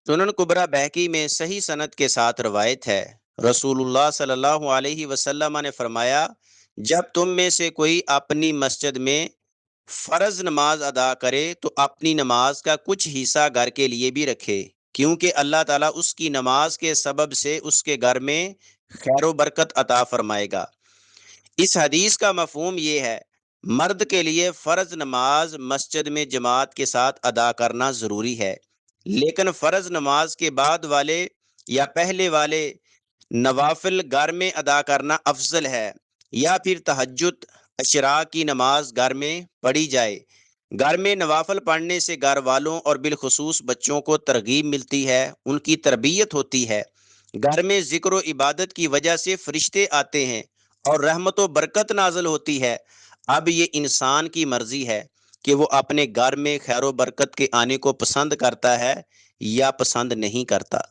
सुनन कुबरा बहकी में सही सनद के साथ रवायत है। रसूलुल्लाह सल्लल्लाहु अलैहि वसल्लम ने फरमाया, जब तुम में से कोई अपनी मस्जिद में फर्ज नमाज अदा करे तो अपनी नमाज का कुछ हिस्सा घर के लिए भी रखे, क्योंकि अल्लाह ताला उसकी नमाज के सबब से उसके घर में खैर बरकत अता फरमाएगा। इस हदीस का मफहूम ये है, मर्द के लिए फ़र्ज नमाज मस्जिद में जमात के साथ अदा करना ज़रूरी है, लेकिन फ़र्ज नमाज के बाद वाले या पहले वाले नवाफिल घर में अदा करना अफजल है, या फिर तहज्जुद अशरा की नमाज घर में पढ़ी जाए। घर में नवाफिल पढ़ने से घर वालों और बिलखुसूस बच्चों को तरगीब मिलती है, उनकी तरबियत होती है। घर में जिक्र व इबादत की वजह से फरिश्ते आते हैं और रहमत व बरकत नाज़िल होती है। अब ये इंसान की मर्जी है कि वो अपने घर में खैर व बरकत के आने को पसंद करता है या पसंद नहीं करता।